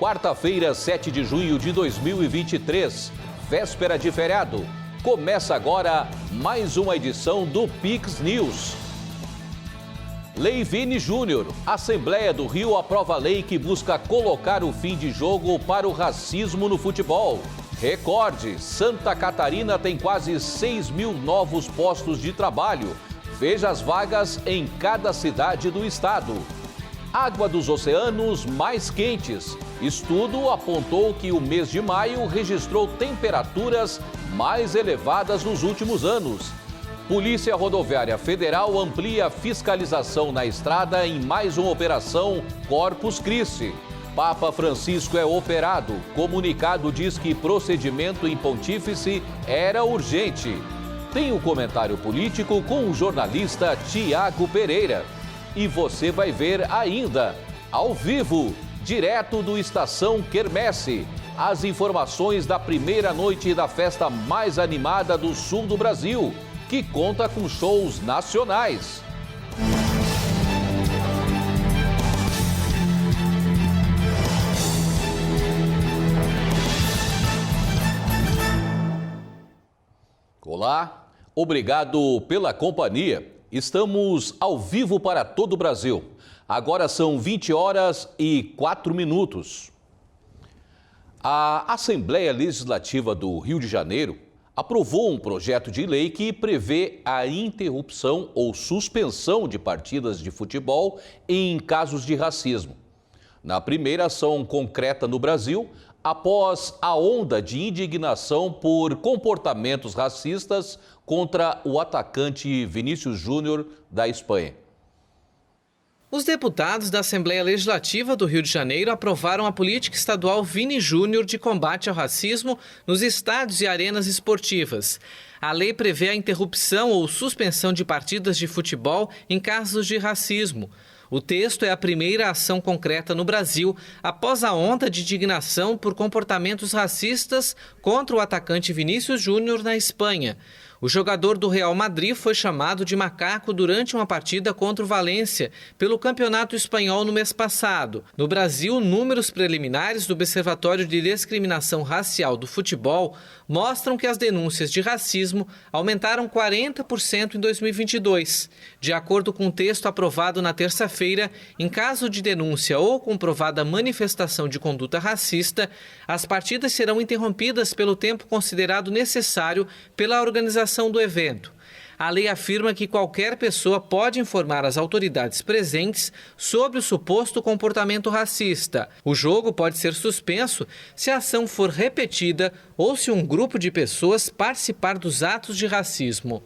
Quarta-feira, 7 de junho de 2023, véspera de feriado. Começa agora mais uma edição do Pix News. Lei Vini Júnior. Assembleia do Rio aprova a lei que busca colocar o fim de jogo para o racismo no futebol. Recorde, Santa Catarina tem quase 6.000 novos postos de trabalho. Veja as vagas em cada cidade do estado. Água dos oceanos mais quentes. Estudo apontou que o mês de maio registrou temperaturas mais elevadas nos últimos anos. Polícia Rodoviária Federal amplia a fiscalização na estrada em mais uma operação Corpus Christi. Papa Francisco é operado. Comunicado diz que procedimento em Pontífice era urgente. Tem um comentário político com o jornalista Tiago Pereira. E você vai ver ainda, ao vivo, direto do Estação Quermesse, as informações da primeira noite da festa mais animada do sul do Brasil, que conta com shows nacionais. Olá, obrigado pela companhia. Estamos ao vivo para todo o Brasil. Agora são 20 horas e 4 minutos. A Assembleia Legislativa do Rio de Janeiro aprovou um projeto de lei que prevê a interrupção ou suspensão de partidas de futebol em casos de racismo. Na primeira ação concreta no Brasil, após a onda de indignação por comportamentos racistas contra o atacante Vinícius Júnior da Espanha. Os deputados da Assembleia Legislativa do Rio de Janeiro aprovaram a política estadual Vini Júnior de combate ao racismo nos estádios e arenas esportivas. A lei prevê a interrupção ou suspensão de partidas de futebol em casos de racismo. O texto é a primeira ação concreta no Brasil após a onda de indignação por comportamentos racistas contra o atacante Vinícius Júnior na Espanha. O jogador do Real Madrid foi chamado de macaco durante uma partida contra o Valência pelo Campeonato Espanhol no mês passado. No Brasil, números preliminares do Observatório de Discriminação Racial do Futebol mostram que as denúncias de racismo aumentaram 40% em 2022. De acordo com o texto aprovado na terça-feira, em caso de denúncia ou comprovada manifestação de conduta racista, as partidas serão interrompidas pelo tempo considerado necessário pela organização do evento. A lei afirma que qualquer pessoa pode informar as autoridades presentes sobre o suposto comportamento racista. O jogo pode ser suspenso se a ação for repetida ou se um grupo de pessoas participar dos atos de racismo.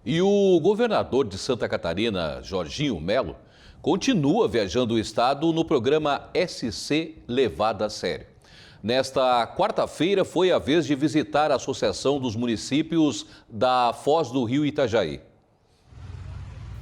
E o governador de Santa Catarina, Jorginho Melo, continua viajando o estado no programa SC Levado a Sério. Nesta quarta-feira foi a vez de visitar a Associação dos Municípios da Foz do Rio Itajaí.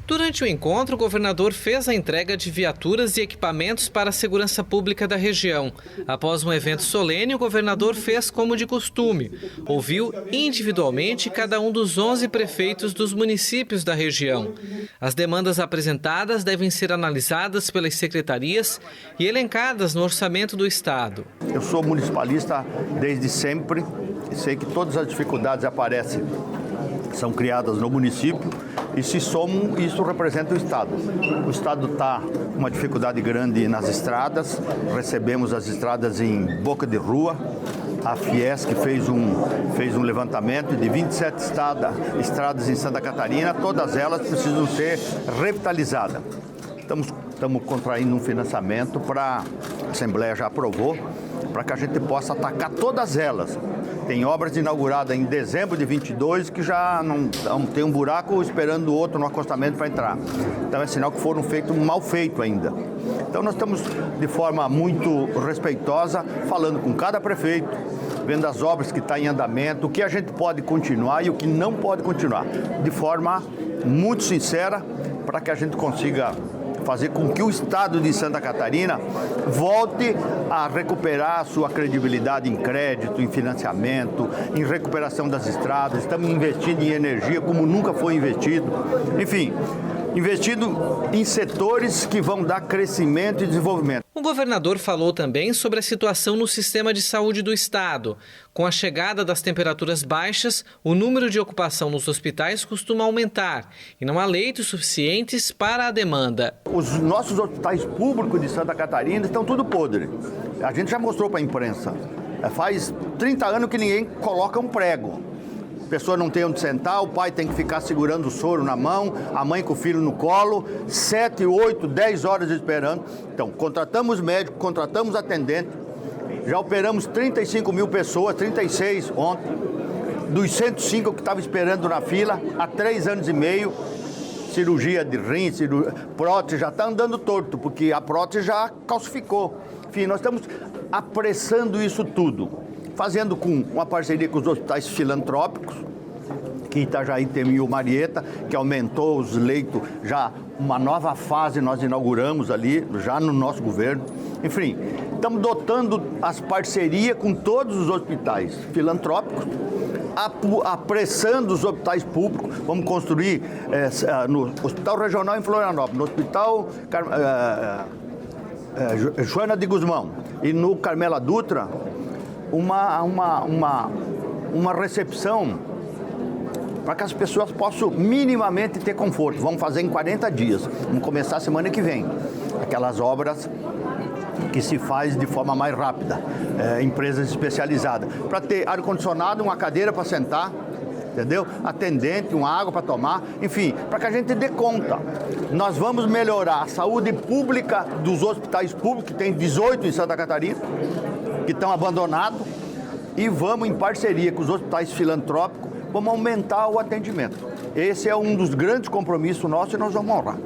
Durante o encontro, o governador fez a entrega de viaturas e equipamentos para a segurança pública da região. Após um evento solene, o governador fez como de costume. Ouviu individualmente cada um dos 11 prefeitos dos municípios da região. As demandas apresentadas devem ser analisadas pelas secretarias e elencadas no orçamento do estado. Eu sou municipalista desde sempre e sei que todas as dificuldades aparecem, são criadas no município e se somam, isso representa o estado. O estado está com uma dificuldade grande nas estradas, recebemos as estradas em boca de rua. A Fiesc fez um levantamento de 27 estradas em Santa Catarina, todas elas precisam ser revitalizadas. Estamos contraindo um financiamento a Assembleia já aprovou, para que a gente possa atacar todas elas. Tem obras inauguradas em dezembro de 22 que já não tem um buraco esperando o outro no acostamento para entrar. Então é sinal que foram feitos mal feito ainda. Então nós estamos de forma muito respeitosa, falando com cada prefeito, vendo as obras que estão em andamento, o que a gente pode continuar e o que não pode continuar, de forma muito sincera, para que a gente consiga fazer com que o estado de Santa Catarina volte a recuperar a sua credibilidade em crédito, em financiamento, em recuperação das estradas. Estamos investindo em energia como nunca foi investido. Enfim, investindo em setores que vão dar crescimento e desenvolvimento. O governador falou também sobre a situação no sistema de saúde do estado. Com a chegada das temperaturas baixas, o número de ocupação nos hospitais costuma aumentar e não há leitos suficientes para a demanda. Os nossos hospitais públicos de Santa Catarina estão tudo podre. A gente já mostrou para a imprensa. Faz 30 anos que ninguém coloca um prego. A pessoa não tem onde sentar, o pai tem que ficar segurando o soro na mão, a mãe com o filho no colo, 7, 8, 10 horas esperando. Então, contratamos médico, contratamos atendente, já operamos 35 mil pessoas, 36 ontem, dos 105 que estavam esperando na fila, há 3 anos e meio, cirurgia de rim, prótese, já está andando torto, porque a prótese já calcificou. Enfim, nós estamos apressando isso tudo. Fazendo com uma parceria com os hospitais filantrópicos, que Itajaí tem o Marieta, que aumentou os leitos, já uma nova fase nós inauguramos ali, já no nosso governo. Enfim, estamos dotando as parcerias com todos os hospitais filantrópicos, apressando os hospitais públicos. Vamos construir no Hospital Regional em Florianópolis, no Hospital Joana de Guzmão e no Carmela Dutra, uma recepção para que as pessoas possam minimamente ter conforto. Vamos fazer em 40 dias. Vamos começar semana que vem. Aquelas obras que se faz de forma mais rápida. Empresas especializadas. Para ter ar-condicionado, uma cadeira para sentar, entendeu? Atendente, uma água para tomar. Enfim, para que a gente dê conta. Nós vamos melhorar a saúde pública dos hospitais públicos, que tem 18 em Santa Catarina, que estão abandonados, e vamos, em parceria com os hospitais filantrópicos, vamos aumentar o atendimento. Esse é um dos grandes compromissos nossos e nós vamos honrar.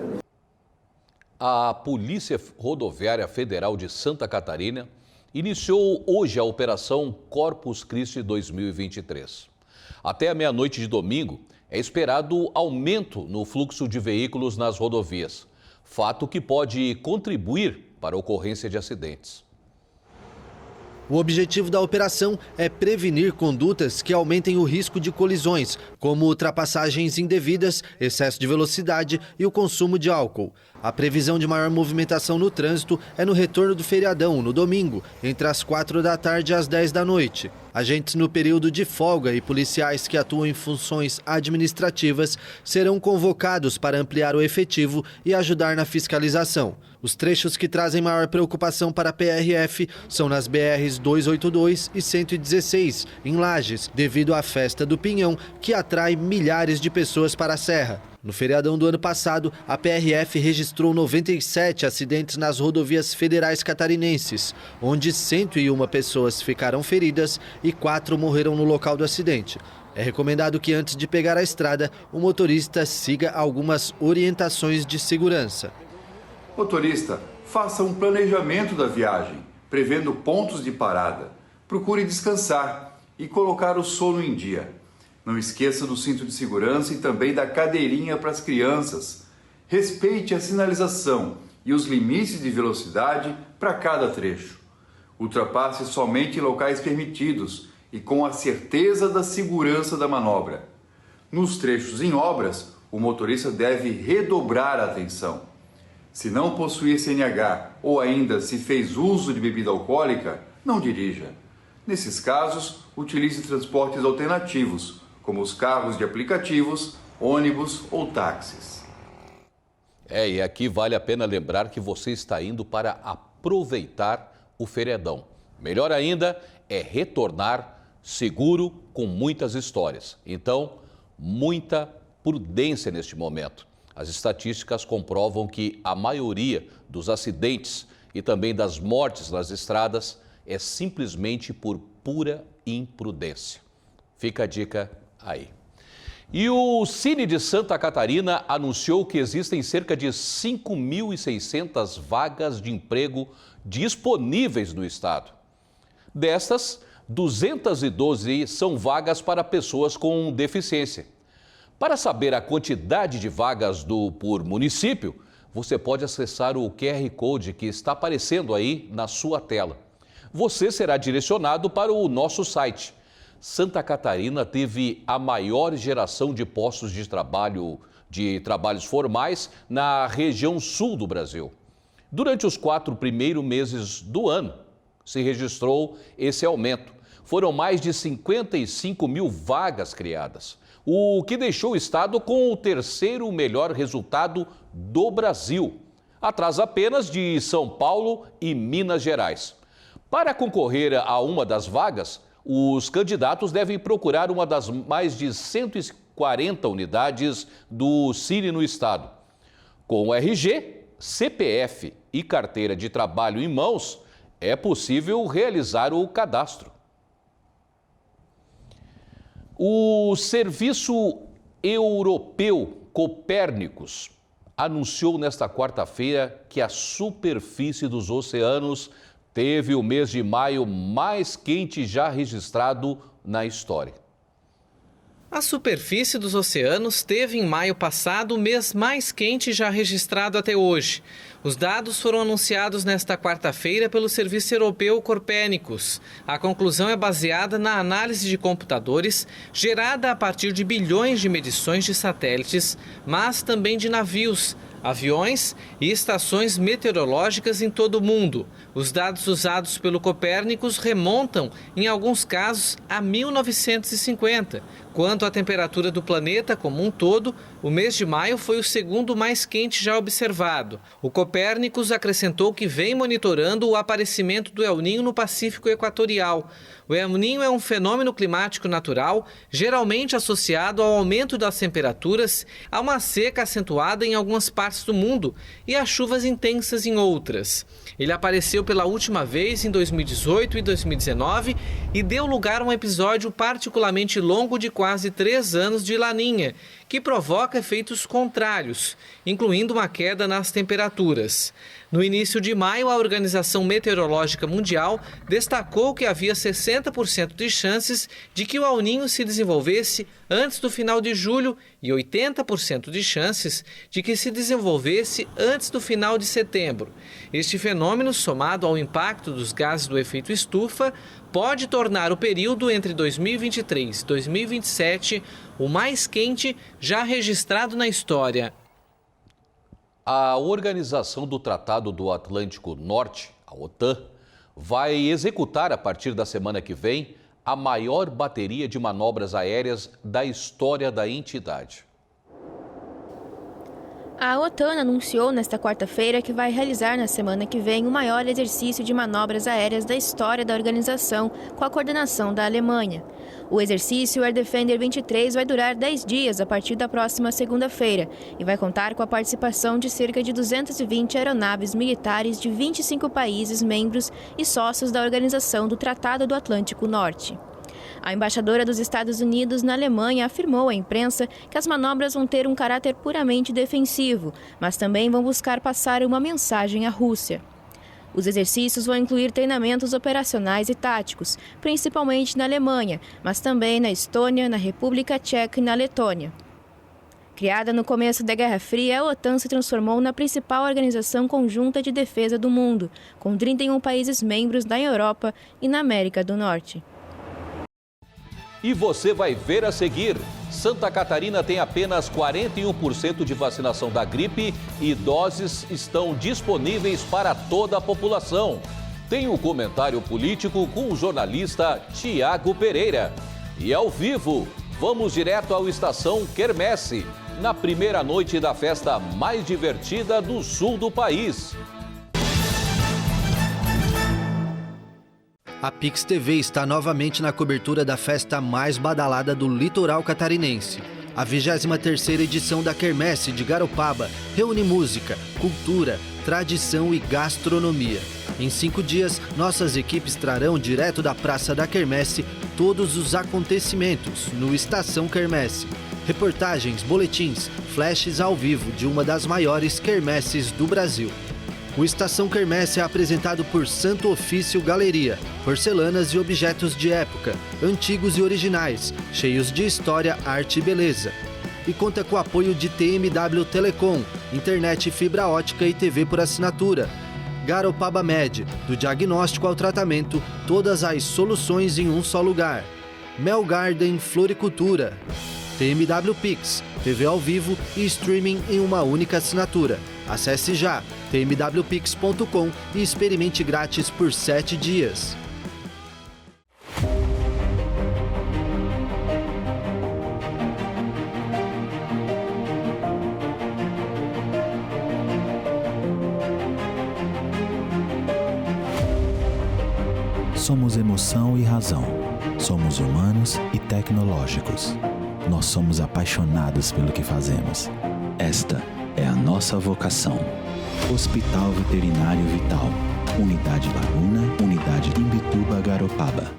A Polícia Rodoviária Federal de Santa Catarina iniciou hoje a Operação Corpus Christi 2023. Até a meia-noite de domingo, é esperado aumento no fluxo de veículos nas rodovias, fato que pode contribuir para a ocorrência de acidentes. O objetivo da operação é prevenir condutas que aumentem o risco de colisões, como ultrapassagens indevidas, excesso de velocidade e o consumo de álcool. A previsão de maior movimentação no trânsito é no retorno do feriadão, no domingo, entre as 4 da tarde e as 10 da noite. Agentes no período de folga e policiais que atuam em funções administrativas serão convocados para ampliar o efetivo e ajudar na fiscalização. Os trechos que trazem maior preocupação para a PRF são nas BRs 282 e 116, em Lages, devido à Festa do Pinhão, que atrai milhares de pessoas para a Serra. No feriadão do ano passado, a PRF registrou 97 acidentes nas rodovias federais catarinenses, onde 101 pessoas ficaram feridas e 4 morreram no local do acidente. É recomendado que antes de pegar a estrada, o motorista siga algumas orientações de segurança. Motorista, faça um planejamento da viagem, prevendo pontos de parada. Procure descansar e colocar o sono em dia. Não esqueça do cinto de segurança e também da cadeirinha para as crianças. Respeite a sinalização e os limites de velocidade para cada trecho. Ultrapasse somente em locais permitidos e com a certeza da segurança da manobra. Nos trechos em obras, o motorista deve redobrar a atenção. Se não possuir CNH ou ainda se fez uso de bebida alcoólica, não dirija. Nesses casos, utilize transportes alternativos, como os carros de aplicativos, ônibus ou táxis. E aqui vale a pena lembrar que você está indo para aproveitar o feriadão. Melhor ainda é retornar seguro com muitas histórias. Então, muita prudência neste momento. As estatísticas comprovam que a maioria dos acidentes e também das mortes nas estradas é simplesmente por pura imprudência. Fica a dica aí. E o Cine de Santa Catarina anunciou que existem cerca de 5.600 vagas de emprego disponíveis no estado. Destas, 212 são vagas para pessoas com deficiência. Para saber a quantidade de vagas por município, você pode acessar o QR Code que está aparecendo aí na sua tela. Você será direcionado para o nosso site. Santa Catarina teve a maior geração de postos de trabalhos formais na região sul do Brasil. Durante os 4 primeiros meses do ano, se registrou esse aumento. Foram mais de 55 mil vagas criadas, o que deixou o estado com o terceiro melhor resultado do Brasil, atrás apenas de São Paulo e Minas Gerais. Para concorrer a uma das vagas, os candidatos devem procurar uma das mais de 140 unidades do Cine no estado. Com o RG, CPF e carteira de trabalho em mãos, é possível realizar o cadastro. O Serviço Europeu Copérnicos anunciou nesta quarta-feira que a superfície dos oceanos teve o mês de maio mais quente já registrado na história. A superfície dos oceanos teve em maio passado o mês mais quente já registrado até hoje. Os dados foram anunciados nesta quarta-feira pelo Serviço Europeu Copérnicos. A conclusão é baseada na análise de computadores gerada a partir de bilhões de medições de satélites, mas também de navios, aviões e estações meteorológicas em todo o mundo. Os dados usados pelo Copérnicos remontam, em alguns casos, a 1950. Quanto à temperatura do planeta como um todo, o mês de maio foi o segundo mais quente já observado. O Copérnicos acrescentou que vem monitorando o aparecimento do El Niño no Pacífico Equatorial. O El Niño é um fenômeno climático natural, geralmente associado ao aumento das temperaturas, a uma seca acentuada em algumas partes do mundo e a chuvas intensas em outras. Ele apareceu pela última vez em 2018 e 2019 e deu lugar a um episódio particularmente longo de quase 3 anos de Laninha, que provoca efeitos contrários, incluindo uma queda nas temperaturas. No início de maio, a Organização Meteorológica Mundial destacou que havia 60% de chances de que o El Niño se desenvolvesse antes do final de julho e 80% de chances de que se desenvolvesse antes do final de setembro. Este fenômeno, somado ao impacto dos gases do efeito estufa, pode tornar o período entre 2023 e 2027 o mais quente já registrado na história. A Organização do Tratado do Atlântico Norte, a OTAN, vai executar a partir da semana que vem a maior bateria de manobras aéreas da história da entidade. A OTAN anunciou nesta quarta-feira que vai realizar na semana que vem o maior exercício de manobras aéreas da história da organização, com a coordenação da Alemanha. O exercício Air Defender 23 vai durar 10 dias a partir da próxima segunda-feira e vai contar com a participação de cerca de 220 aeronaves militares de 25 países membros e sócios da Organização do Tratado do Atlântico Norte. A embaixadora dos Estados Unidos na Alemanha afirmou à imprensa que as manobras vão ter um caráter puramente defensivo, mas também vão buscar passar uma mensagem à Rússia. Os exercícios vão incluir treinamentos operacionais e táticos, principalmente na Alemanha, mas também na Estônia, na República Tcheca e na Letônia. Criada no começo da Guerra Fria, a OTAN se transformou na principal organização conjunta de defesa do mundo, com 31 países membros na Europa e na América do Norte. E você vai ver a seguir. Santa Catarina tem apenas 41% de vacinação da gripe e doses estão disponíveis para toda a população. Tem um comentário político com o jornalista Tiago Pereira. E ao vivo, vamos direto ao Estação Quermesse, na primeira noite da festa mais divertida do sul do país. A Pix TV está novamente na cobertura da festa mais badalada do litoral catarinense. A 23ª edição da Quermesse de Garopaba reúne música, cultura, tradição e gastronomia. Em 5 dias, nossas equipes trarão direto da Praça da Quermesse todos os acontecimentos no Estação Quermesse. Reportagens, boletins, flashes ao vivo de uma das maiores quermesses do Brasil. O Estação Quermesse é apresentado por Santo Ofício Galeria, porcelanas e objetos de época, antigos e originais, cheios de história, arte e beleza. E conta com o apoio de TMW Telecom, internet fibra ótica e TV por assinatura. Garopaba Med, do diagnóstico ao tratamento, todas as soluções em um só lugar. Mel Garden Floricultura. TMW Pix, TV ao vivo e streaming em uma única assinatura. Acesse já tmwpix.com e experimente grátis por 7 dias. Somos emoção e razão. Somos humanos e tecnológicos. Nós somos apaixonados pelo que fazemos. Esta é a nossa vocação. Hospital Veterinário Vital. Unidade Laguna, Unidade Imbituba, Garopaba.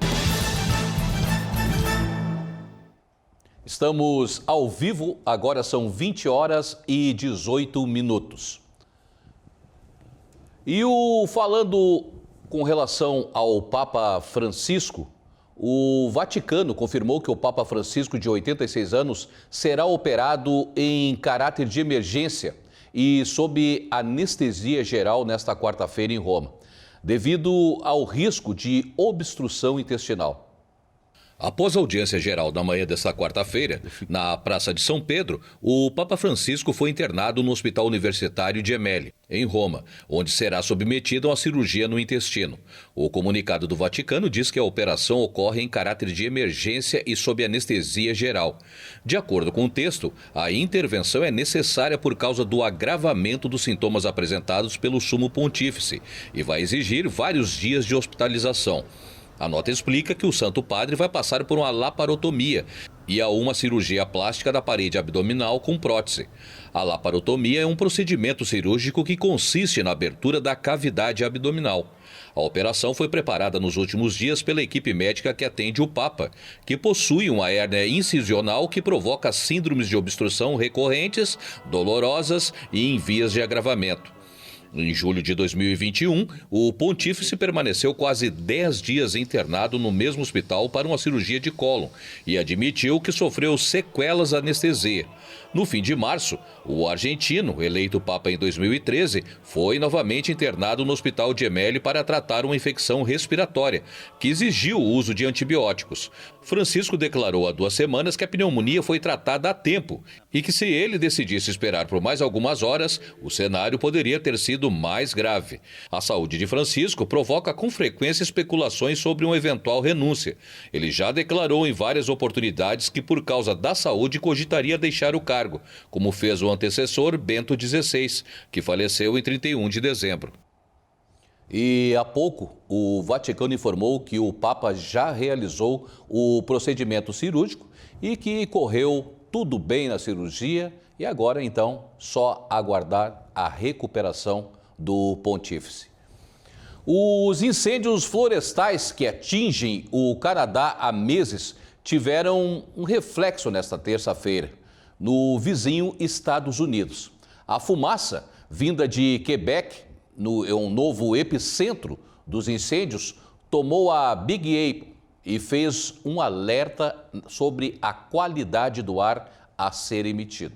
Estamos ao vivo, agora são 20 horas e 18 minutos. E falando com relação ao Papa Francisco, o Vaticano confirmou que o Papa Francisco, de 86 anos, será operado em caráter de emergência e sob anestesia geral nesta quarta-feira em Roma, devido ao risco de obstrução intestinal. Após a audiência geral da manhã desta quarta-feira, na Praça de São Pedro, o Papa Francisco foi internado no Hospital Universitário de Gemelli, em Roma, onde será submetido a uma cirurgia no intestino. O comunicado do Vaticano diz que a operação ocorre em caráter de emergência e sob anestesia geral. De acordo com o texto, a intervenção é necessária por causa do agravamento dos sintomas apresentados pelo Sumo Pontífice e vai exigir vários dias de hospitalização. A nota explica que o Santo Padre vai passar por uma laparotomia e a uma cirurgia plástica da parede abdominal com prótese. A laparotomia é um procedimento cirúrgico que consiste na abertura da cavidade abdominal. A operação foi preparada nos últimos dias pela equipe médica que atende o Papa, que possui uma hérnia incisional que provoca síndromes de obstrução recorrentes, dolorosas e em vias de agravamento. Em julho de 2021, o pontífice permaneceu quase 10 dias internado no mesmo hospital para uma cirurgia de cólon e admitiu que sofreu sequelas da anestesia. No fim de março, o argentino, eleito Papa em 2013, foi novamente internado no Hospital Gemelli para tratar uma infecção respiratória, que exigiu o uso de antibióticos. Francisco declarou há 2 semanas que a pneumonia foi tratada a tempo e que, se ele decidisse esperar por mais algumas horas, o cenário poderia ter sido mais grave. A saúde de Francisco provoca com frequência especulações sobre uma eventual renúncia. Ele já declarou em várias oportunidades que, por causa da saúde, cogitaria deixar o cargo, como fez o antecessor Bento XVI, que faleceu em 31 de dezembro. E há pouco, o Vaticano informou que o Papa já realizou o procedimento cirúrgico e que correu tudo bem na cirurgia e agora, então, só aguardar a recuperação do pontífice. Os incêndios florestais que atingem o Canadá há meses tiveram um reflexo nesta terça-feira no vizinho Estados Unidos. A fumaça vinda de Quebec, um novo epicentro dos incêndios, tomou a Big Apple e fez um alerta sobre a qualidade do ar a ser emitido.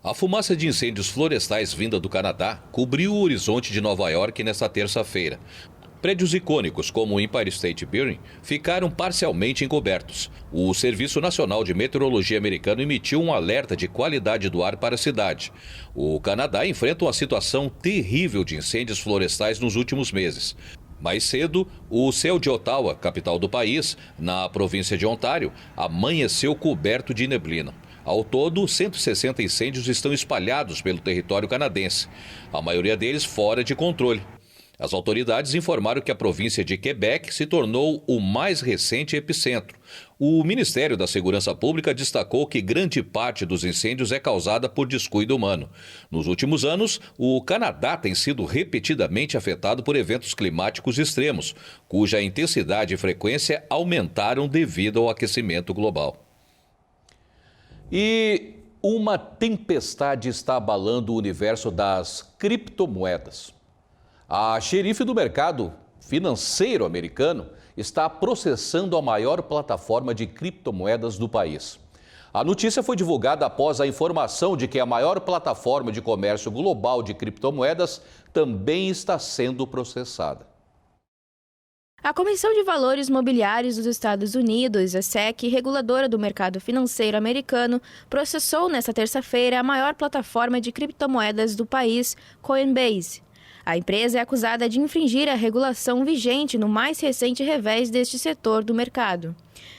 A fumaça de incêndios florestais vinda do Canadá cobriu o horizonte de Nova York nesta terça-feira. Prédios icônicos como o Empire State Building ficaram parcialmente encobertos. O Serviço Nacional de Meteorologia americano emitiu um alerta de qualidade do ar para a cidade. O Canadá enfrenta uma situação terrível de incêndios florestais nos últimos meses. Mais cedo, o céu de Ottawa, capital do país, na província de Ontário, amanheceu coberto de neblina. Ao todo, 160 incêndios estão espalhados pelo território canadense, a maioria deles fora de controle. As autoridades informaram que a província de Quebec se tornou o mais recente epicentro. O Ministério da Segurança Pública destacou que grande parte dos incêndios é causada por descuido humano. Nos últimos anos, o Canadá tem sido repetidamente afetado por eventos climáticos extremos, cuja intensidade e frequência aumentaram devido ao aquecimento global. E uma tempestade está abalando o universo das criptomoedas. A xerife do mercado financeiro americano está processando a maior plataforma de criptomoedas do país. A notícia foi divulgada após a informação de que a maior plataforma de comércio global de criptomoedas também está sendo processada. A Comissão de Valores Mobiliários dos Estados Unidos, a SEC, reguladora do mercado financeiro americano, processou nesta terça-feira a maior plataforma de criptomoedas do país, Coinbase. A empresa é acusada de infringir a regulação vigente no mais recente revés deste setor do mercado.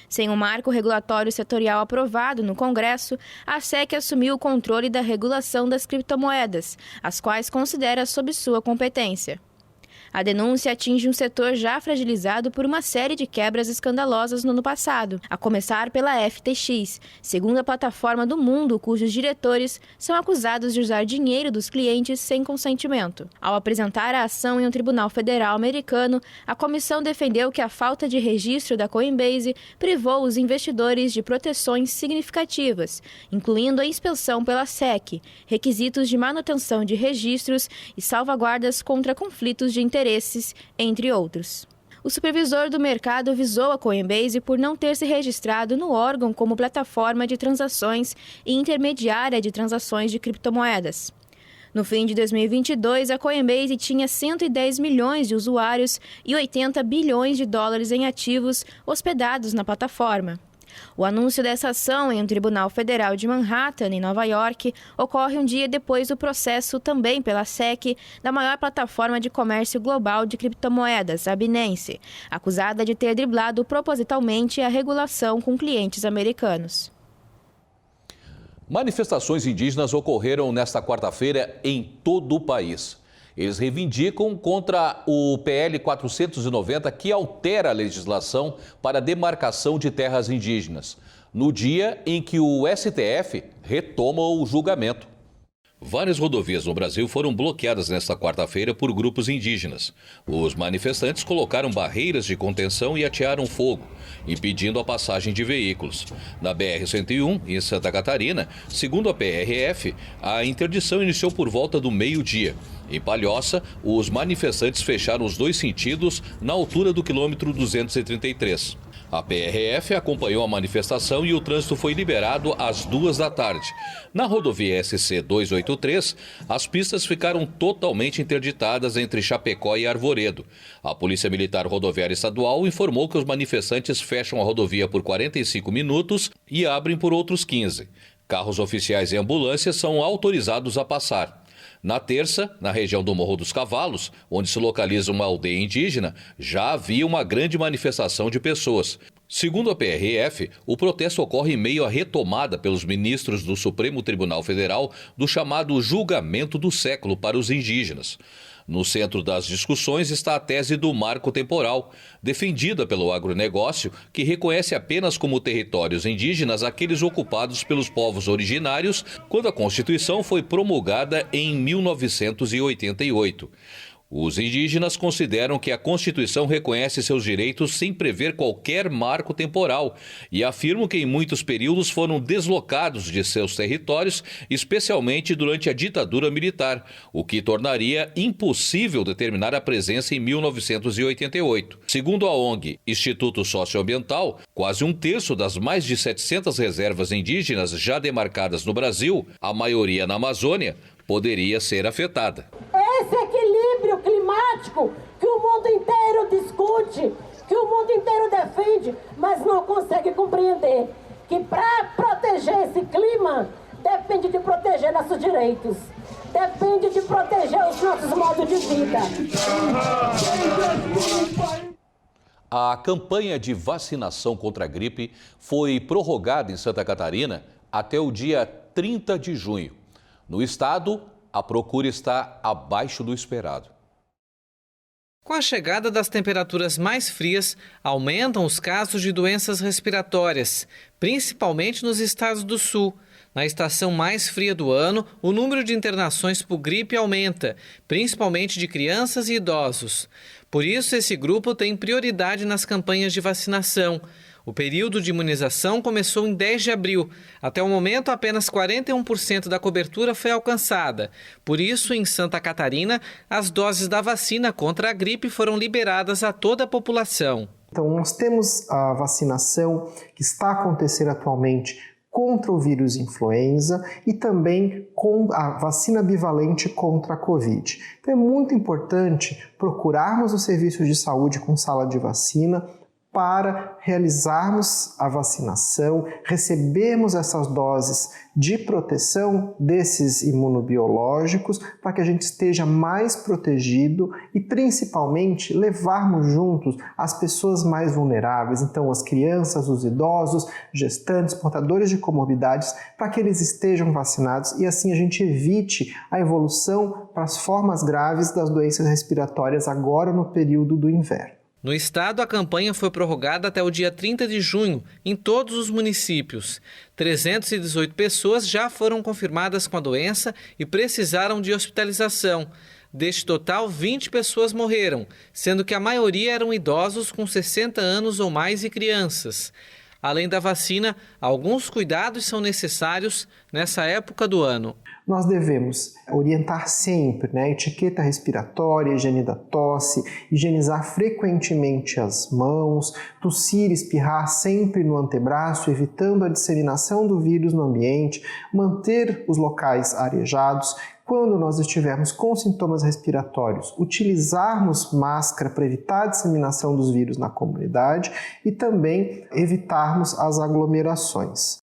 Sem um marco regulatório setorial aprovado no Congresso, a SEC assumiu o controle da regulação das criptomoedas, as quais considera sob sua competência. A denúncia atinge um setor já fragilizado por uma série de quebras escandalosas no ano passado, a começar pela FTX, segunda plataforma do mundo cujos diretores são acusados de usar dinheiro dos clientes sem consentimento. Ao apresentar a ação em um tribunal federal americano, a comissão defendeu que a falta de registro da Coinbase privou os investidores de proteções significativas, incluindo a inspeção pela SEC, requisitos de manutenção de registros e salvaguardas contra conflitos de interesses, entre outros. O supervisor do mercado visou a Coinbase por não ter se registrado no órgão como plataforma de transações e intermediária de transações de criptomoedas. No fim de 2022, a Coinbase tinha 110 milhões de usuários e 80 bilhões de dólares em ativos hospedados na plataforma. O anúncio dessa ação em um tribunal federal de Manhattan, em Nova York, ocorre um dia depois do processo também pela SEC da maior plataforma de comércio global de criptomoedas, a Binance, acusada de ter driblado propositalmente a regulação com clientes americanos. Manifestações indígenas ocorreram nesta quarta-feira em todo o país. Eles reivindicam contra o PL 490, que altera a legislação para a demarcação de terras indígenas, no dia em que o STF retoma o julgamento. Várias rodovias no Brasil foram bloqueadas nesta quarta-feira por grupos indígenas. Os manifestantes colocaram barreiras de contenção e atearam fogo, impedindo a passagem de veículos. Na BR-101, em Santa Catarina, segundo a PRF, a interdição iniciou por volta do meio-dia. Em Palhoça, os manifestantes fecharam os dois sentidos na altura do quilômetro 233. A PRF acompanhou a manifestação e o trânsito foi liberado às 14h. Na rodovia SC 283, as pistas ficaram totalmente interditadas entre Chapecó e Arvoredo. A Polícia Militar Rodoviária Estadual informou que os manifestantes fecham a rodovia por 45 minutos e abrem por outros 15. Carros oficiais e ambulâncias são autorizados a passar. Na terça, na região do Morro dos Cavalos, onde se localiza uma aldeia indígena, já havia uma grande manifestação de pessoas. Segundo a PRF, o protesto ocorre em meio à retomada pelos ministros do Supremo Tribunal Federal do chamado julgamento do século para os indígenas. No centro das discussões está a tese do marco temporal, defendida pelo agronegócio, que reconhece apenas como territórios indígenas aqueles ocupados pelos povos originários quando a Constituição foi promulgada em 1988. Os indígenas consideram que a Constituição reconhece seus direitos sem prever qualquer marco temporal e afirmam que em muitos períodos foram deslocados de seus territórios, especialmente durante a ditadura militar, o que tornaria impossível determinar a presença em 1988. Segundo a ONG Instituto Socioambiental, quase um terço das mais de 700 reservas indígenas já demarcadas no Brasil, a maioria na Amazônia, poderia ser afetada. Esse equilíbrio climático que o mundo inteiro discute, que o mundo inteiro defende, mas não consegue compreender que para proteger esse clima, depende de proteger nossos direitos, depende de proteger os nossos modos de vida. A campanha de vacinação contra a gripe foi prorrogada em Santa Catarina até o dia 30 de junho. No estado, a procura está abaixo do esperado. Com a chegada das temperaturas mais frias, aumentam os casos de doenças respiratórias, principalmente nos estados do sul. Na estação mais fria do ano, o número de internações por gripe aumenta, principalmente de crianças e idosos. Por isso, esse grupo tem prioridade nas campanhas de vacinação. O período de imunização começou em 10 de abril. Até o momento, apenas 41% da cobertura foi alcançada. Por isso, em Santa Catarina, as doses da vacina contra a gripe foram liberadas a toda a população. Então, nós temos a vacinação que está acontecendo atualmente contra o vírus influenza e também com a vacina bivalente contra a Covid. Então é muito importante procurarmos os serviços de saúde com sala de vacina para realizarmos a vacinação, recebermos essas doses de proteção desses imunobiológicos para que a gente esteja mais protegido e principalmente levarmos juntos as pessoas mais vulneráveis, então as crianças, os idosos, gestantes, portadores de comorbidades, para que eles estejam vacinados e assim a gente evite a evolução para as formas graves das doenças respiratórias agora no período do inverno. No estado, a campanha foi prorrogada até o dia 30 de junho, em todos os municípios. 318 pessoas já foram confirmadas com a doença e precisaram de hospitalização. Deste total, 20 pessoas morreram, sendo que a maioria eram idosos com 60 anos ou mais e crianças. Além da vacina, alguns cuidados são necessários nessa época do ano. Nós devemos orientar sempre, etiqueta respiratória, higiene da tosse, higienizar frequentemente as mãos, tossir, espirrar sempre no antebraço, evitando a disseminação do vírus no ambiente, manter os locais arejados. Quando nós estivermos com sintomas respiratórios, utilizarmos máscara para evitar a disseminação dos vírus na comunidade e também evitarmos as aglomerações.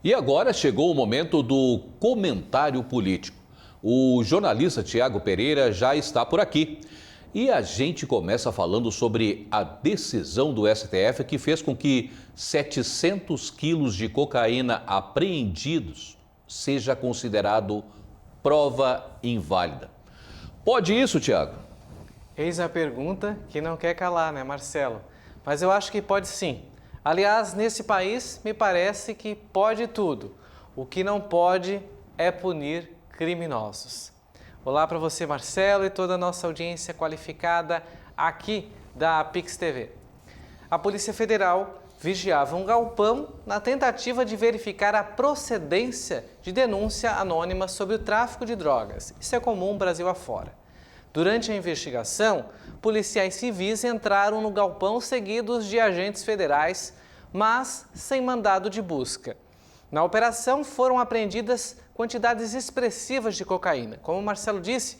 E agora chegou o momento do comentário político. O jornalista Tiago Pereira já está por aqui. E a gente começa falando sobre a decisão do STF que fez com que 700 quilos de cocaína apreendidos seja considerado prova inválida. Pode isso, Tiago? Eis a pergunta que não quer calar, né, Marcelo? Mas eu acho que pode sim. Aliás, nesse país, me parece que pode tudo. O que não pode é punir criminosos. Olá para você, Marcelo, e toda a nossa audiência qualificada aqui da Pix TV. A Polícia Federal vigiava um galpão na tentativa de verificar a procedência de denúncia anônima sobre o tráfico de drogas. Isso é comum Brasil afora. Durante a investigação, policiais civis entraram no galpão seguidos de agentes federais, mas sem mandado de busca. Na operação foram apreendidas quantidades expressivas de cocaína. Como o Marcelo disse,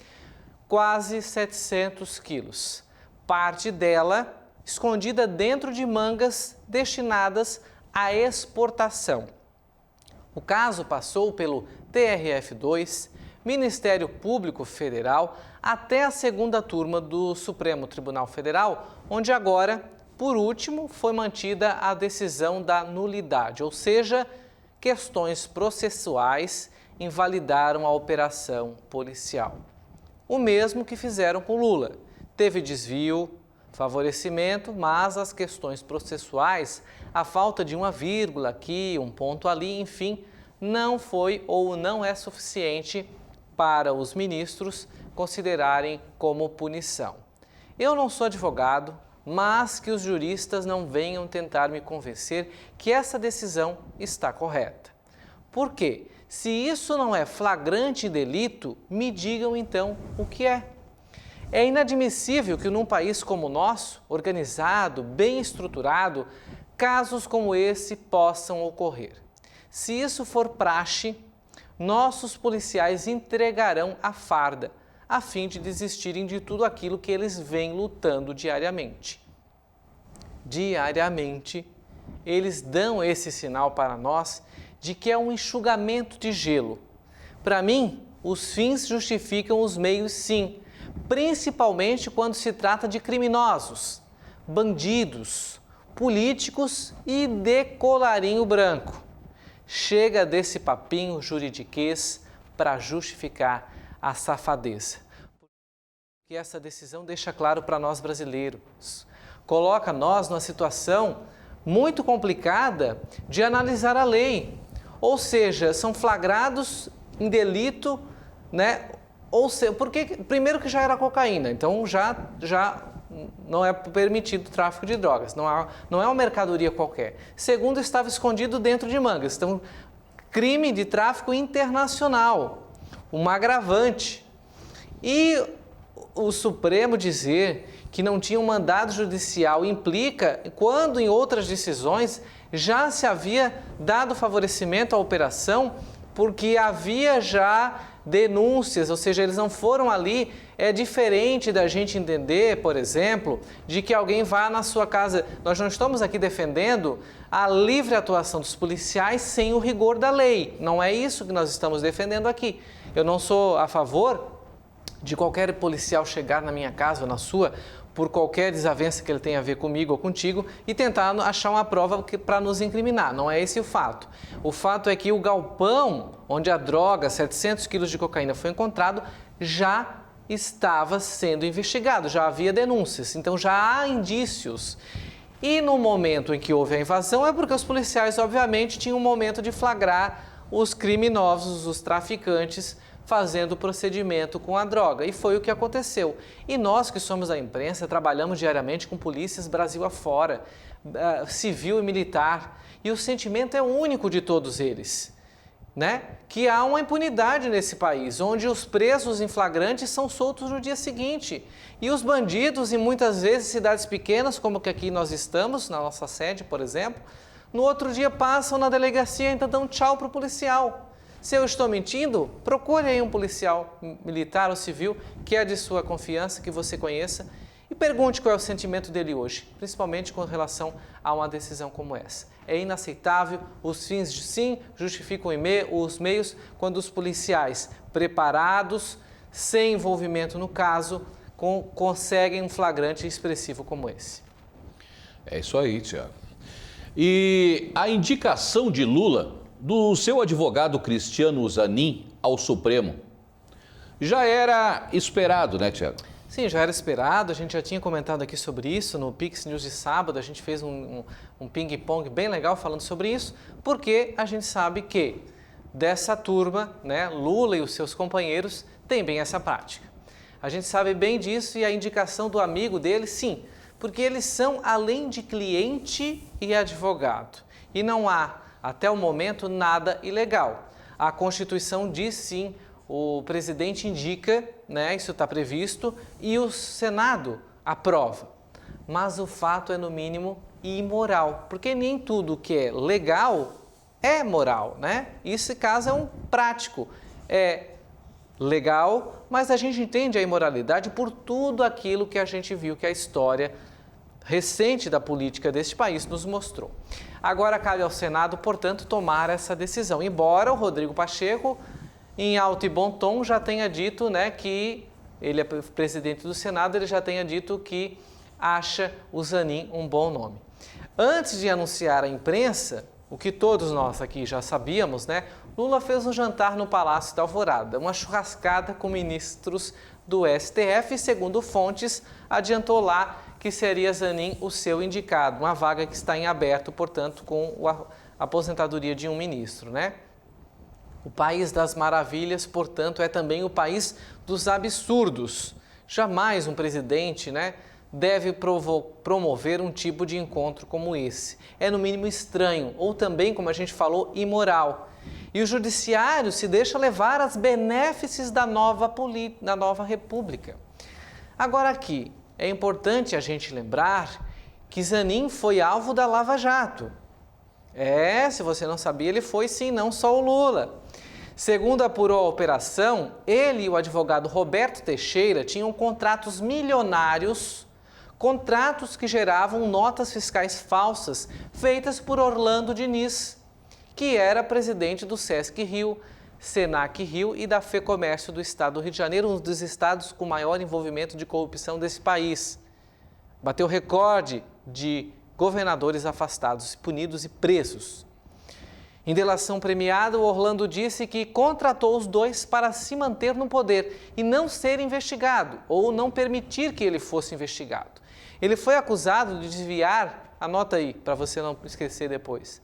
quase 700 quilos. Parte dela escondida dentro de mangas destinadas à exportação. O caso passou pelo TRF2, Ministério Público Federal, até a segunda turma do Supremo Tribunal Federal, onde agora, por último, foi mantida a decisão da nulidade, ou seja, questões processuais invalidaram a operação policial. O mesmo que fizeram com Lula. Teve desvio, favorecimento, mas as questões processuais, a falta de uma vírgula aqui, um ponto ali, enfim, não foi ou não é suficiente para os ministros considerarem como punição. Eu não sou advogado, mas que os juristas não venham tentar me convencer que essa decisão está correta. Por quê? Se isso não é flagrante delito, me digam então o que é. É inadmissível que num país como o nosso, organizado, bem estruturado, casos como esse possam ocorrer. Se isso for praxe, nossos policiais entregarão a farda, a fim de desistirem de tudo aquilo que eles vêm lutando diariamente. Diariamente, eles dão esse sinal para nós de que é um enxugamento de gelo. Para mim, os fins justificam os meios sim, principalmente quando se trata de criminosos, bandidos, políticos e de colarinho branco. Chega desse papinho juridiquês para justificar a safadeza. Que essa decisão deixa claro para nós brasileiros. Coloca nós numa situação muito complicada de analisar a lei. Ou seja, são flagrados em delito, né? Ou seja, porque primeiro que já era cocaína, então já não é permitido o tráfico de drogas, não é uma mercadoria qualquer. Segundo, estava escondido dentro de mangas, então crime de tráfico internacional. uma agravante. E o Supremo dizer que não tinha um mandado judicial implica quando em outras decisões já se havia dado favorecimento à operação porque havia já denúncias, ou seja, eles não foram ali. É diferente da gente entender, por exemplo, de que alguém vá na sua casa. Nós não estamos aqui defendendo a livre atuação dos policiais sem o rigor da lei. Não é isso que nós estamos defendendo aqui. Eu não sou a favor de qualquer policial chegar na minha casa ou na sua por qualquer desavença que ele tenha a ver comigo ou contigo e tentar achar uma prova para nos incriminar. Não é esse o fato. O fato é que o galpão onde a droga, 700 quilos de cocaína, foi encontrado, já estava sendo investigado, já havia denúncias, então já há indícios. E no momento em que houve a invasão é porque os policiais, obviamente, tinham um momento de flagrar os criminosos, os traficantes, fazendo o procedimento com a droga. E foi o que aconteceu. E nós que somos da imprensa, trabalhamos diariamente com polícias Brasil afora, civil e militar, e o sentimento é único de todos eles, né? Que há uma impunidade nesse país, onde os presos em flagrantes são soltos no dia seguinte. E os bandidos, em muitas vezes cidades pequenas, como que aqui nós estamos, na nossa sede, por exemplo, no outro dia passam na delegacia e ainda dão tchau para o policial. Se eu estou mentindo, procure aí um policial militar ou civil que é de sua confiança, que você conheça, e pergunte qual é o sentimento dele hoje, principalmente com relação a uma decisão como essa. É inaceitável, os fins sim justificam os meios quando os policiais preparados, sem envolvimento no caso, conseguem um flagrante expressivo como esse. É isso aí, Tiago. E a indicação de Lula do seu advogado Cristiano Zanin ao Supremo já era esperado, né, Tiago? Sim, já era esperado, a gente já tinha comentado aqui sobre isso no Pix News de sábado, a gente fez um ping-pong bem legal falando sobre isso, porque a gente sabe que dessa turma, né, Lula e os seus companheiros têm bem essa prática. A gente sabe bem disso e a indicação do amigo dele, sim, porque eles são além de cliente e advogado. E não há, até o momento, nada ilegal. A Constituição diz sim, o presidente indica, né, isso está previsto, e o Senado aprova. Mas o fato é, no mínimo, imoral, porque nem tudo que é legal é moral, né? Esse caso é um prático, é legal, mas a gente entende a imoralidade por tudo aquilo que a gente viu que a história recente da política deste país nos mostrou. Agora cabe ao Senado, portanto, tomar essa decisão, embora o Rodrigo Pacheco, em alto e bom tom, já tenha dito, né, que ele é presidente do Senado, ele já tenha dito que acha o Zanin um bom nome. Antes de anunciar à imprensa, o que todos nós aqui já sabíamos, né, Lula fez um jantar no Palácio da Alvorada, uma churrascada com ministros do STF e, segundo fontes, adiantou lá que seria Zanin o seu indicado, uma vaga que está em aberto, portanto, com a aposentadoria de um ministro, né? O país das maravilhas, portanto, é também o país dos absurdos. Jamais um presidente, né, deve promover um tipo de encontro como esse. É no mínimo estranho, ou também, como a gente falou, imoral. E o judiciário se deixa levar às benéfices da nova república. Agora aqui, é importante a gente lembrar que Zanin foi alvo da Lava Jato. Se você não sabia, ele foi sim, não só o Lula. Segundo apurou a operação, ele e o advogado Roberto Teixeira tinham contratos milionários, contratos que geravam notas fiscais falsas feitas por Orlando Diniz, que era presidente do Sesc Rio, Senac Rio e da FEComércio do estado do Rio de Janeiro, um dos estados com maior envolvimento de corrupção desse país. Bateu recorde de governadores afastados, punidos e presos. Em delação premiada, o Orlando disse que contratou os dois para se manter no poder e não ser investigado, ou não permitir que ele fosse investigado. Ele foi acusado de desviar, anota aí, para você não esquecer depois,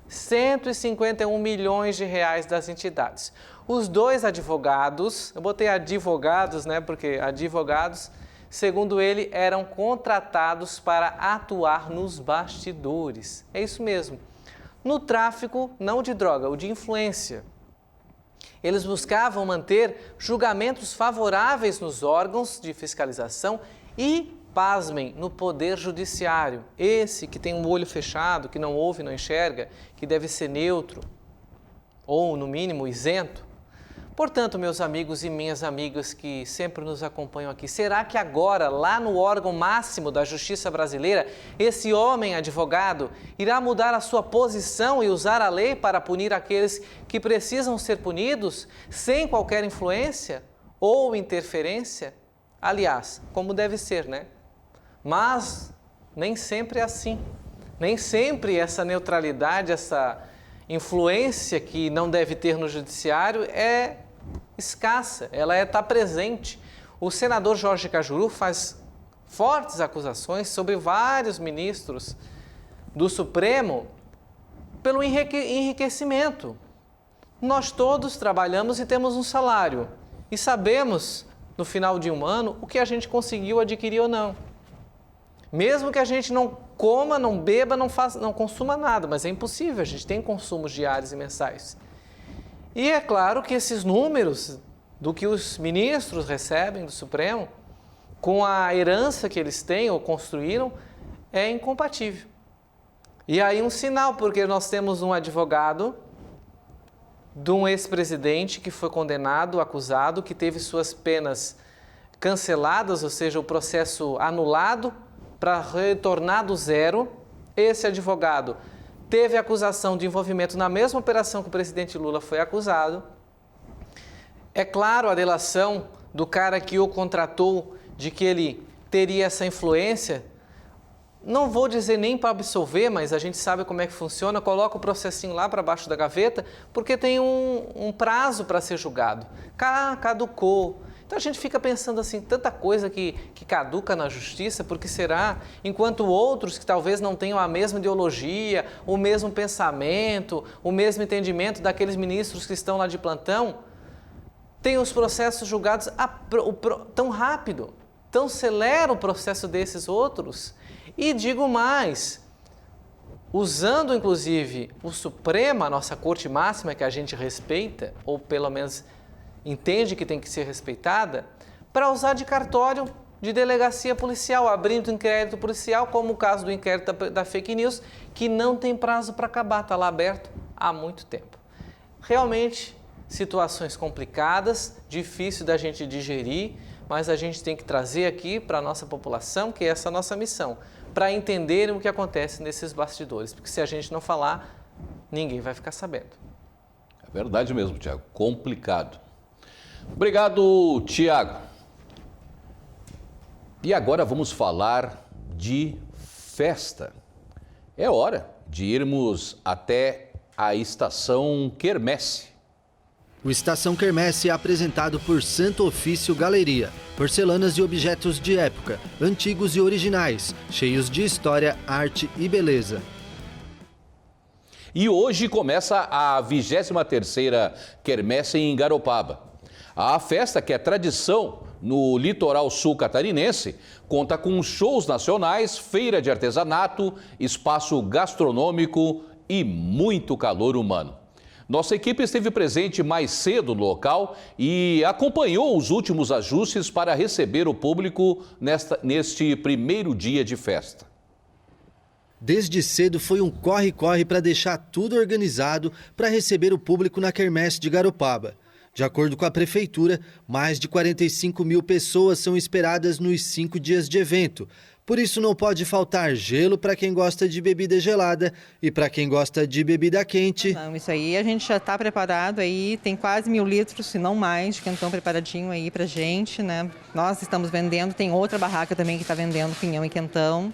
151 milhões de reais das entidades. Os dois advogados, eu botei advogados, né, porque advogados, segundo ele, eram contratados para atuar nos bastidores. É isso mesmo. No tráfico, não de droga, o de influência. Eles buscavam manter julgamentos favoráveis nos órgãos de fiscalização e, pasmem, no Poder Judiciário. Esse que tem um olho fechado, que não ouve, não enxerga, que deve ser neutro ou, no mínimo, isento. Portanto, meus amigos e minhas amigas que sempre nos acompanham aqui, será que agora, lá no órgão máximo da justiça brasileira, esse homem advogado irá mudar a sua posição e usar a lei para punir aqueles que precisam ser punidos sem qualquer influência ou interferência? Aliás, como deve ser, né? Mas nem sempre é assim. Nem sempre essa neutralidade, essa influência que não deve ter no judiciário é escassa, ela está presente. O senador Jorge Cajuru faz fortes acusações sobre vários ministros do Supremo pelo enriquecimento. Nós todos trabalhamos e temos um salário e sabemos, no final de um ano, o que a gente conseguiu adquirir ou não. Mesmo que a gente não coma, não beba, não consuma nada, mas é impossível, a gente tem consumos diários e mensais. E é claro que esses números do que os ministros recebem do Supremo, com a herança que eles têm ou construíram, é incompatível. E aí um sinal, porque nós temos um advogado de um ex-presidente que foi condenado, acusado, que teve suas penas canceladas, ou seja, o processo anulado para retornar do zero. Esse advogado teve acusação de envolvimento na mesma operação que o presidente Lula foi acusado. É claro, a delação do cara que o contratou de que ele teria essa influência, não vou dizer nem para absolver, mas a gente sabe como é que funciona, coloca o processinho lá para baixo da gaveta, porque tem um prazo para ser julgado. Caducou. Então a gente fica pensando assim, tanta coisa que caduca na justiça, porque será? Enquanto outros que talvez não tenham a mesma ideologia, o mesmo pensamento, o mesmo entendimento daqueles ministros que estão lá de plantão, têm os processos julgados tão rápido, tão celera o processo desses outros. E digo mais, usando inclusive o Supremo, a nossa Corte Máxima, que a gente respeita, ou pelo menos entende que tem que ser respeitada, para usar de cartório de delegacia policial, abrindo inquérito policial, como o caso do inquérito da fake news, que não tem prazo para acabar, está lá aberto há muito tempo. Realmente, situações complicadas, difícil da gente digerir, mas a gente tem que trazer aqui para a nossa população, que é essa nossa missão, para entenderem o que acontece nesses bastidores, porque se a gente não falar, ninguém vai ficar sabendo. É verdade mesmo, Tiago, complicado. Obrigado, Tiago. E agora vamos falar de festa. É hora de irmos até a Estação Quermesse. O Estação Quermesse é apresentado por Santo Ofício Galeria. Porcelanas e objetos de época, antigos e originais, cheios de história, arte e beleza. E hoje começa a 23ª Quermesse em Garopaba. A festa, que é tradição no litoral sul catarinense, conta com shows nacionais, feira de artesanato, espaço gastronômico e muito calor humano. Nossa equipe esteve presente mais cedo no local e acompanhou os últimos ajustes para receber o público neste primeiro dia de festa. Desde cedo foi um corre-corre para deixar tudo organizado para receber o público na Quermesse de Garopaba. De acordo com a Prefeitura, mais de 45 mil pessoas são esperadas nos 5 dias de evento. Por isso não pode faltar gelo para quem gosta de bebida gelada e para quem gosta de bebida quente. Não, isso aí a gente já está preparado aí, tem quase 1.000 litros, se não mais, de quentão preparadinho aí pra gente, né? Nós estamos vendendo, tem outra barraca também que está vendendo pinhão e quentão,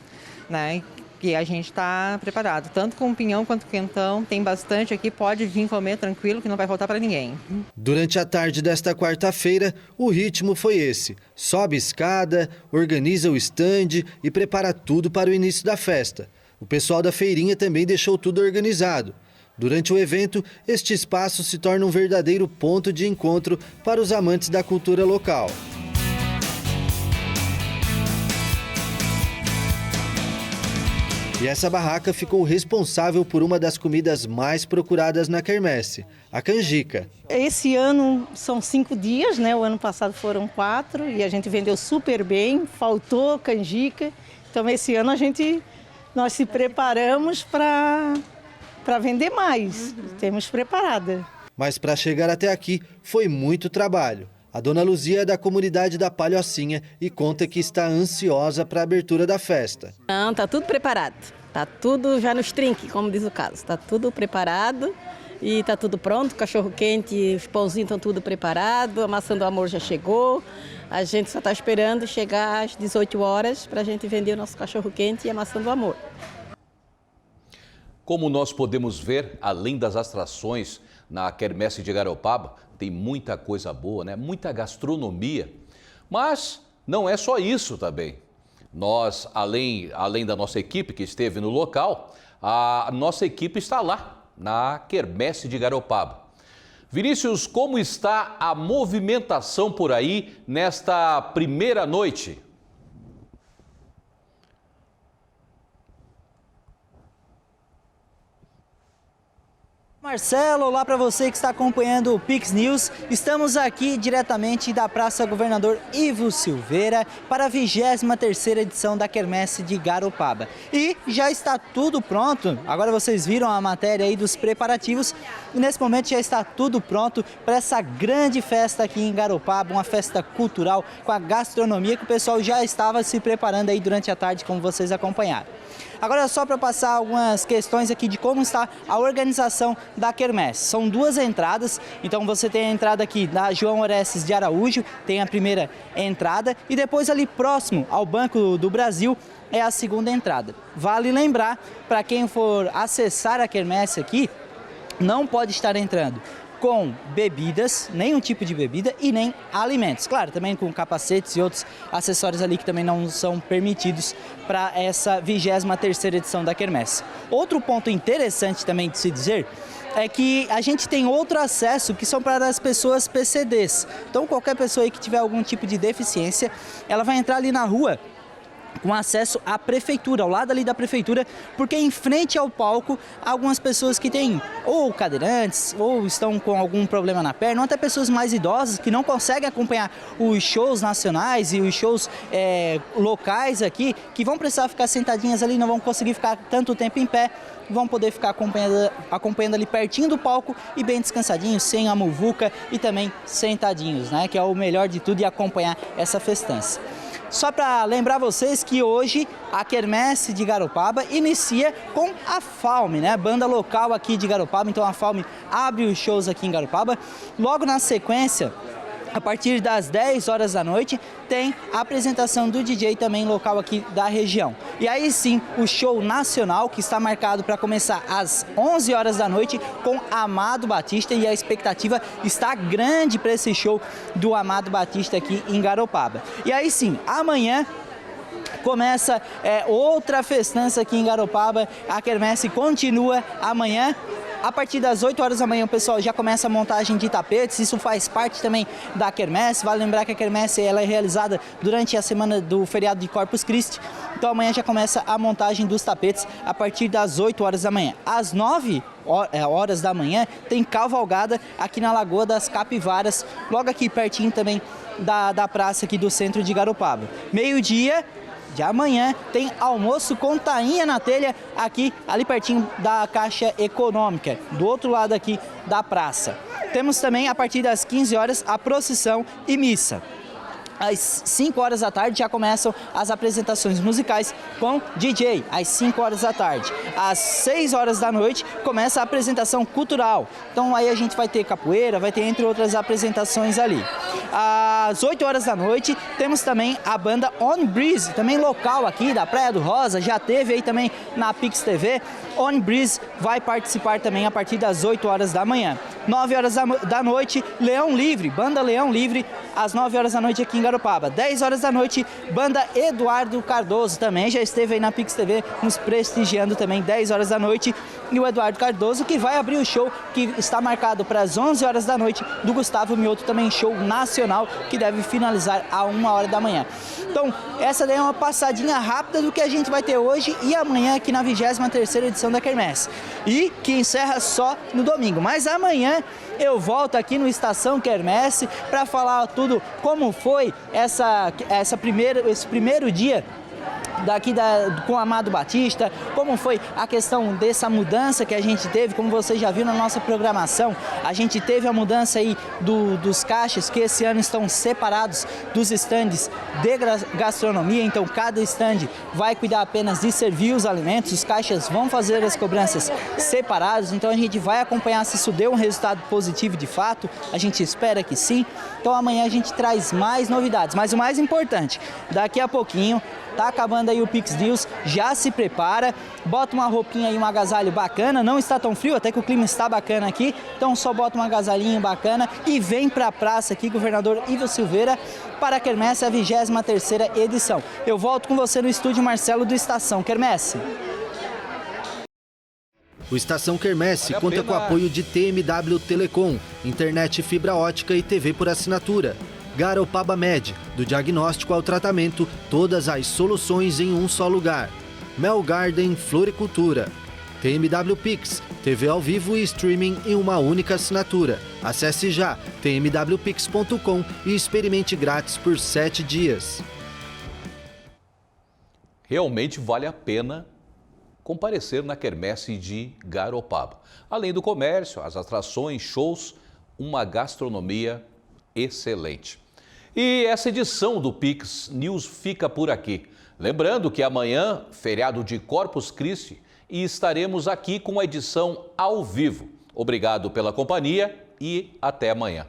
né? E a gente está preparado, tanto com pinhão quanto com quentão, tem bastante aqui, pode vir comer tranquilo que não vai faltar para ninguém. Durante a tarde desta quarta-feira, o ritmo foi esse. Sobe escada, organiza o estande e prepara tudo para o início da festa. O pessoal da feirinha também deixou tudo organizado. Durante o evento, este espaço se torna um verdadeiro ponto de encontro para os amantes da cultura local. E essa barraca ficou responsável por uma das comidas mais procuradas na quermesse, a canjica. Esse ano são 5 dias, né? O ano passado foram 4 e a gente vendeu super bem, faltou canjica. Então esse ano nós se preparamos para vender mais, temos preparada. Mas para chegar até aqui foi muito trabalho. A dona Luzia é da comunidade da Palhocinha e conta que está ansiosa para a abertura da festa. Não, tá tudo preparado. Tá tudo já nos trinques, como diz o caso. Tá tudo preparado e tá tudo pronto. Cachorro quente, os pãozinhos estão tudo preparado. A maçã do amor já chegou. A gente só está esperando chegar às 18 horas para a gente vender o nosso cachorro quente e a maçã do amor. Como nós podemos ver, além das atrações na quermesse de Garopaba, tem muita coisa boa, né? Muita gastronomia. Mas não é só isso também. Nós, além da nossa equipe que esteve no local, a nossa equipe está lá, na quermesse de Garopaba. Vinícius, como está a movimentação por aí nesta primeira noite? Marcelo, olá para você que está acompanhando o Pix News. Estamos aqui diretamente da Praça Governador Ivo Silveira para a 23ª edição da Quermesse de Garopaba. E já está tudo pronto. Agora vocês viram a matéria aí dos preparativos e nesse momento já está tudo pronto para essa grande festa aqui em Garopaba, uma festa cultural com a gastronomia que o pessoal já estava se preparando aí durante a tarde, como vocês acompanharam. Agora só para passar algumas questões aqui de como está a organização da quermesse. São 2 entradas, então você tem a entrada aqui da João Orestes de Araújo, tem a primeira entrada e depois ali próximo ao Banco do Brasil é a segunda entrada. Vale lembrar, para quem for acessar a quermesse aqui, não pode estar entrando com bebidas, nenhum tipo de bebida e nem alimentos. Claro, também com capacetes e outros acessórios ali que também não são permitidos para essa 23ª edição da quermesse. Outro ponto interessante também de se dizer é que a gente tem outro acesso que são para as pessoas PCDs. Então qualquer pessoa aí que tiver algum tipo de deficiência, ela vai entrar ali na rua com acesso à prefeitura, ao lado ali da prefeitura, porque em frente ao palco, algumas pessoas que têm ou cadeirantes, ou estão com algum problema na perna, ou até pessoas mais idosas que não conseguem acompanhar os shows nacionais e os shows locais aqui, que vão precisar ficar sentadinhas ali, não vão conseguir ficar tanto tempo em pé, vão poder ficar acompanhando ali pertinho do palco e bem descansadinhos, sem a muvuca e também sentadinhos, né? Que é o melhor de tudo, e acompanhar essa festança. Só para lembrar vocês que hoje a Quermesse de Garopaba inicia com a FAUME, né? Banda local aqui de Garopaba, então a FAUME abre os shows aqui em Garopaba. Logo na sequência, a partir das 10 horas da noite, tem a apresentação do DJ também local aqui da região. E aí sim, o show nacional, que está marcado para começar às 11 horas da noite com Amado Batista, e a expectativa está grande para esse show do Amado Batista aqui em Garopaba. E aí sim, amanhã começa outra festança aqui em Garopaba, a quermesse continua amanhã. A partir das 8 horas da manhã o pessoal já começa a montagem de tapetes, isso faz parte também da quermesse. Vale lembrar que a quermesse ela é realizada durante a semana do feriado de Corpus Christi, então amanhã já começa a montagem dos tapetes a partir das 8 horas da manhã. Às 9 horas da manhã tem cavalgada aqui na Lagoa das Capivaras, logo aqui pertinho também da praça aqui do centro de Garopaba. Meio-dia de amanhã tem almoço com tainha na telha aqui, ali pertinho da Caixa Econômica, do outro lado aqui da praça. Temos também, a partir das 15 horas, a procissão e missa. Às 5 horas da tarde já começam as apresentações musicais com DJ, às 5 horas da tarde. Às 6 horas da noite começa a apresentação cultural. Então aí a gente vai ter capoeira, vai ter entre outras apresentações ali. Às 8 horas da noite temos também a banda On Breeze, também local aqui da Praia do Rosa, já teve aí também na Pix TV. On Breeze vai participar também a partir das 8 horas da manhã. 9 horas da noite, Leão Livre, banda Leão Livre, às 9 horas da noite aqui em Garopaba. 10 horas da noite, banda Eduardo Cardoso, também já esteve aí na Pix TV nos prestigiando também, 10 horas da noite. E o Eduardo Cardoso que vai abrir o show que está marcado para as 11 horas da noite do Gustavo Mioto, também show nacional que deve finalizar a 1 hora da manhã. Então, essa daí é uma passadinha rápida do que a gente vai ter hoje e amanhã aqui na 23ª edição da Quermesse. E que encerra só no domingo. Mas amanhã eu volto aqui no Estação Quermesse para falar tudo como foi esse primeiro dia daqui com o Amado Batista, como foi a questão dessa mudança que a gente teve, como você já viu na nossa programação, a gente teve a mudança aí dos caixas, que esse ano estão separados dos estandes de gastronomia, então cada estande vai cuidar apenas de servir os alimentos, os caixas vão fazer as cobranças separados, então a gente vai acompanhar se isso deu um resultado positivo de fato, a gente espera que sim, então amanhã a gente traz mais novidades, mas o mais importante, daqui a pouquinho, tá acabando aí o Pix News, já se prepara, bota uma roupinha e um agasalho bacana, não está tão frio, até que o clima está bacana aqui, então só bota um agasalhinho bacana e vem pra praça aqui, governador Ivo Silveira, para a Quermesse, a 23ª edição. Eu volto com você no estúdio Marcelo do Estação Quermesse. O Estação Quermesse conta com o apoio de TMW Telecom, internet fibra ótica e TV por assinatura. Garopaba Med, do diagnóstico ao tratamento, todas as soluções em um só lugar. Mel Garden Floricultura. TMW Pix, TV ao vivo e streaming em uma única assinatura. Acesse já tmwpix.com e experimente grátis por 7 dias. Realmente vale a pena comparecer na Quermesse de Garopaba. Além do comércio, as atrações, shows, uma gastronomia excelente. E essa edição do Pix News fica por aqui. Lembrando que amanhã, feriado de Corpus Christi, e estaremos aqui com a edição ao vivo. Obrigado pela companhia e até amanhã.